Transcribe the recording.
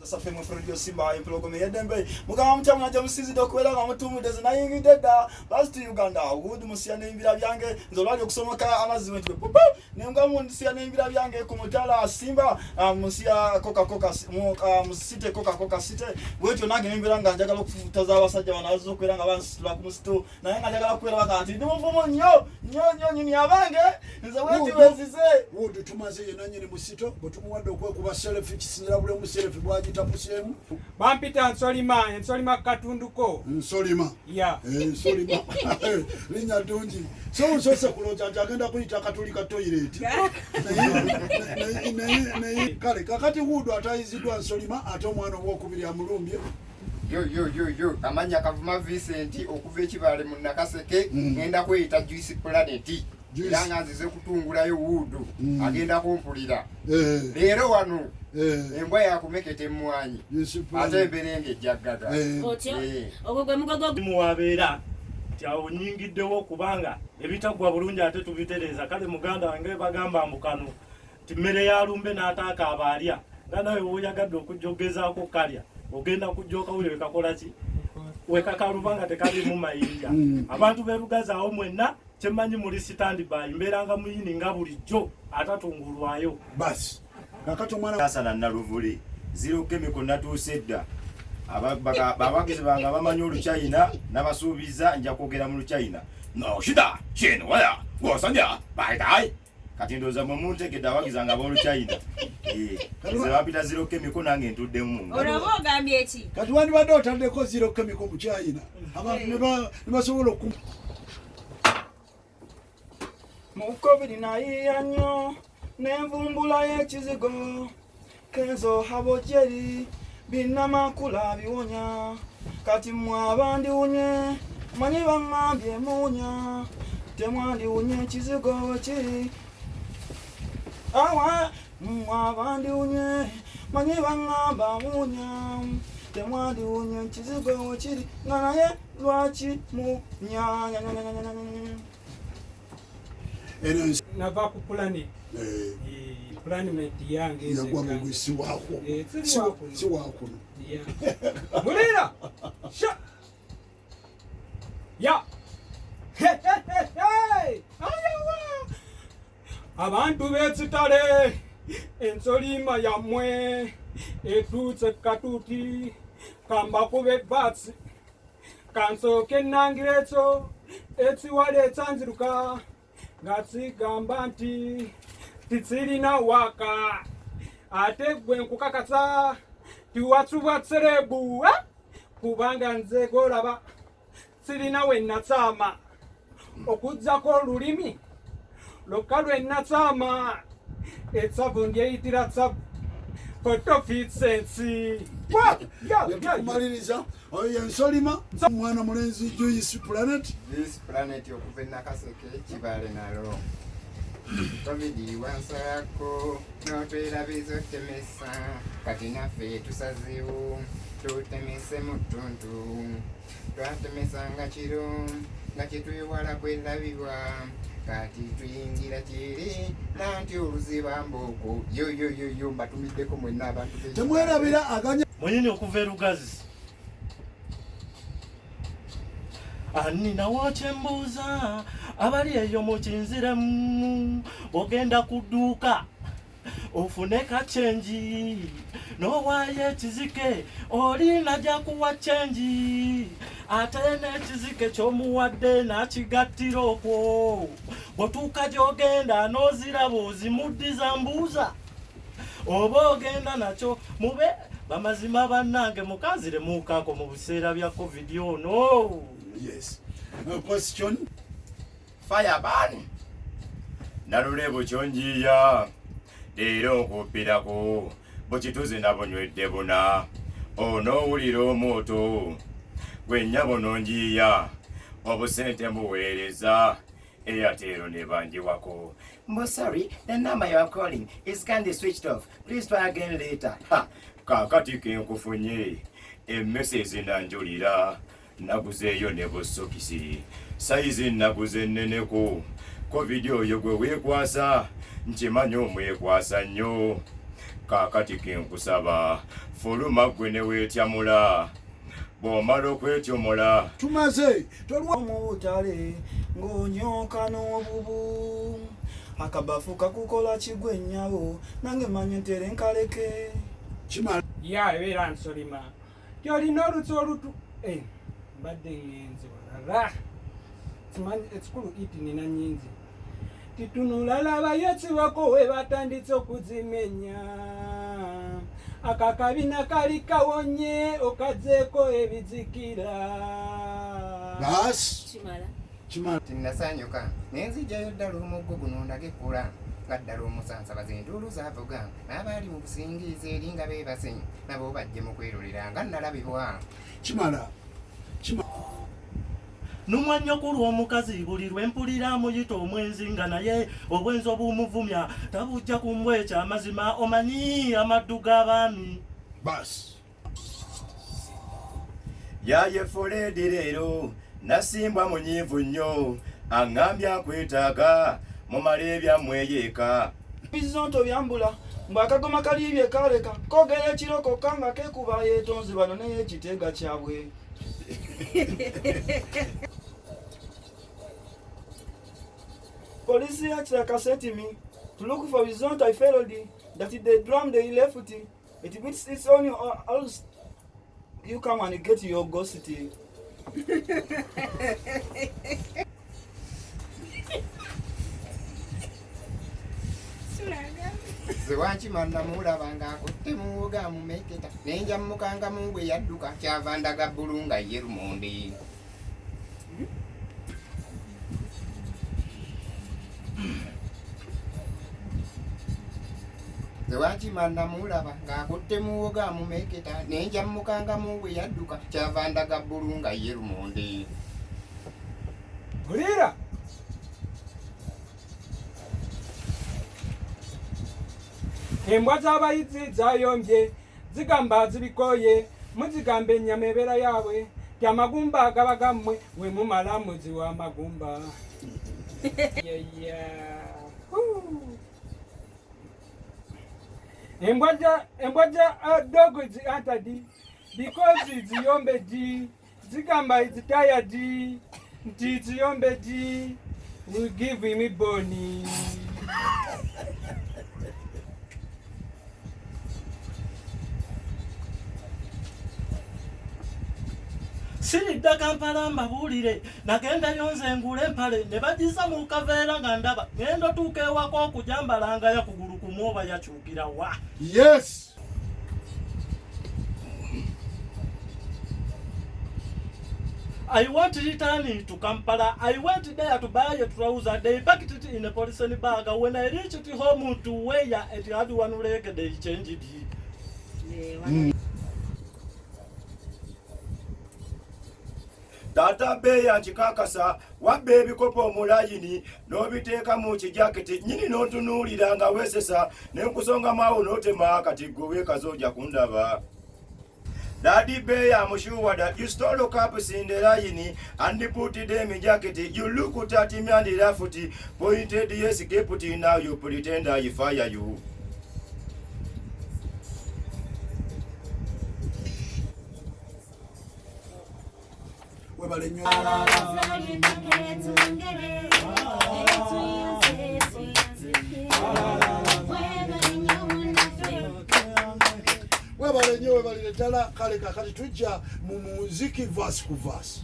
Safe mu Furii Simba implogo me yedembe mugamba mutamu naje Musito kwera nga mutumu deze nayingide da last Uganda ubudu musiya Neyimbira Byange nzolali okusomoka amazime twe nenga mu musiya Neyimbira Byange ku mutala Simba musiya Coca Musite Coca City bwetyo nange Neyimbira nga njagala okufutaza abasajja banazo kwera nga bansitula ku Musito naye nga njagala kwera bakati ndi muvumo nnyo nyini abange nze wetu wezize wudu tumaze yenanyine Musito botumuwadde okwekuba selfie kisinira bule mu selfie bwaji tapusemu bampita Nsolima katunduko Nsolima ya Nsolima linya dungi so se kuloja agenda kuyita katolika toilet kale kakati wudu atayizidwa Nsolima ate omwana w'okubiri amulumbye yo amanya kavuma Vincent okuva ekibale mu Nakaseke ngenda kweyita Juice Planet Iranga nzize kutungulayo wudu agenda kumpulira leero wano embwa yakumekete mwanyi ate emberenge jaggaga ogwo gwe mugogo muwabeera kyawo nyingiddewo kubanga ebitagwa bulungi ate tubitereza kale muganda wange bagamba mbukano timmere ya lumbe n'ataaka abalya nga nawe woyagadde okujjogezaako kalya ogenda kujjoka ule wekakola ki wekakalubanga tekali mu mayinja abantu berugazaawo mwenna kyemmanyi muli standby mbeeranga muyini nga bulijjo atatungulwayo basi kakati omwana asana naluvule zero chemical natuusedda abawagizi bange abamanyi Oluchina n'abasuubiza nja kwogera mu Luchina no shida chino waya wosanya baitai kati ndooza mwe muntegedde abawagizanga ab'Oluchina nze bapita zero chemical nange ntuddemu olaba ogambye eki kati wandibadde otaddeko zero chemical mu China abantu ne basobola oku mu COVID nayiya nnyo n'envumbula y'ekizigo kenzo habojeri binamakula biwonya kati mwabandiwunye manyi bangambye munya temwandiwunye ekizigo kiri awa mwabandiwunye manyi bangamba munya temwandiwunye ekizigo kiri nga naye lwaki munya nava ku planet planet yange yagwa mu gwisi wako si wako mulira sha ya ayawa abantu b'ekitale Nsolima yammwe etuutse katuuti kambakube basi kansooke nnangira ekyo ekiwala ekyanziruka nga kigamba nti titsirina waka ate gwe nkukakasa tiwatsubwa serebu kubanga nze golaba sirina we natsama okudzako olulimi lokka lwe natsama etsavu ndyeyitira tsavu kotofitsensi kumaliriza oyo Nsolima mwana mulenzi Juice Planet okuva e Nakaseke kibale nalo Tomidi wansako notwerabiza otemesa kati naffe tusazeewo tutemese mu ttuntu twatemesanga kiro nga kyetwewala kwerabibwa kati tuyingira kiri nanti oluziba mbooko yo mbatumiddeko mwenna abantu temwerabira aganya mwenyini okuva erugazi anina wakyembuuza abali eyo mu kinziremu ogenda ku dduuka ofune kacyenji n'owaayo ekizike oli najja kuwa kyenji ate n'ekizike ky'omuwadde n'akigattira okwo bw'otuuka gy'ogenda n'oziraba ozimuddiza mbuuza oba ogenda nakyo mube bamazima bannange mukanziremuukako mu biseera bya COVID ono. yes question fireban nalulebo kyonjiya leero nkubbirako bukituze nabunywedde buna onoowulira omwoto gwennyabo nonjiya obusente mbuweereza Airtel ne banjiwako. Sorry, the number you are calling is kindly switched off. Please try again later. Kakati kenkufunye emmesezi nanjulira naguzeeyo ne busokisi sayizi naguze nneneko COVID oyo gwe weekwasa nkimanyi omwekwasa nnyo Kakati kenkusaba fuluma gwe ne weetyamula bw'omala okwetyomula tumaze omutale ng'onyooka n'obubu akabafu kakukola kigwe nnyabo nange manye ntere nkaleke kimala ya ebeera Nsolima tyolina olutsi olutu mbadde ngenzi walala kimanyi ekikulu iti nina nyingi titunula labayo kibako we batanditse okuzimenya akakabina kali kawonye okazzeeko ebizikira basi Kimala. kimala Tinasanyuka nenzijjayo ddala omuggo guno ndagekula nga ddala omusansabaze entuulu zaavuga n'abaali mu busingiiza eri nga beebase nabo bajje mu kwerolera nga nalabibwa. kimala Numwanyokulu omukazi buli lwe mpulira muyita omwenzi nga naye obwenzi obumuvumya tabujja kumbwekya amazima omanyi amaddu g'abaami. basi yaye Fuledi leero nasimbwa munyiivu nnyo aŋŋambye akwetaaga mumala ebyammwe eyeeka bizonto byambula mbwakagoma kaliibye kaleka kogera ekiroko kanga kekuba yeetonzi bano neyekiteega kyabwe Police actually sent me to look for result. I failed that the drum they left it. It means it's on you else you come and get your ghost. Zewankima namulaba ng'akutte muwoga amumeketa nenja mukanga mu bwe yadduka kyava ndaga bbulunga ye lumonde. Zewankima namulaba ng'akutte muwoga amumeketa nenja mukanga mu bwe yadduka kyava ndaga bbulunga ye lumonde. Bulira embwa z'abayizi zayombye zigamba zibikoye muzigamba ennyama ebeera yaabwe ti amagumba agaba gammwe we mumala muzi w'amagumba. embwa ja dogo zi antadi because ziyombe di zigamba zitaya di nti ziyombe di we give him boni. Siridda Kampala mbabuulire nagendayo nze ngule empale ne bagisa mu kaveera nga ndaba ngenda tuuka ewaka okujambalanga yakugulu kumu oba yakyukira wa. yes I want return to Kampala. I went there to buy a trouser. They packed it in a polythene bag. When I reached home to wear it had one leg, they changed it. Tata beya kikakasa wabbe ebikopo omulayini n'obiteeka mu kijaketi nyini n'ontunuulira nga weesesa ne nkusongamu awo n'otema kati gwe weekaze ojja kundaba. Daddy Bear, I'm sure that you stole the cups in the line and put them in jacket. You look at him and laugh at it, pointed yes, keep it in now. You pretend I fire you. webale nnyo webale nnyo webalire ddala kale kakati tujja mu muziki vaasi ku vaasi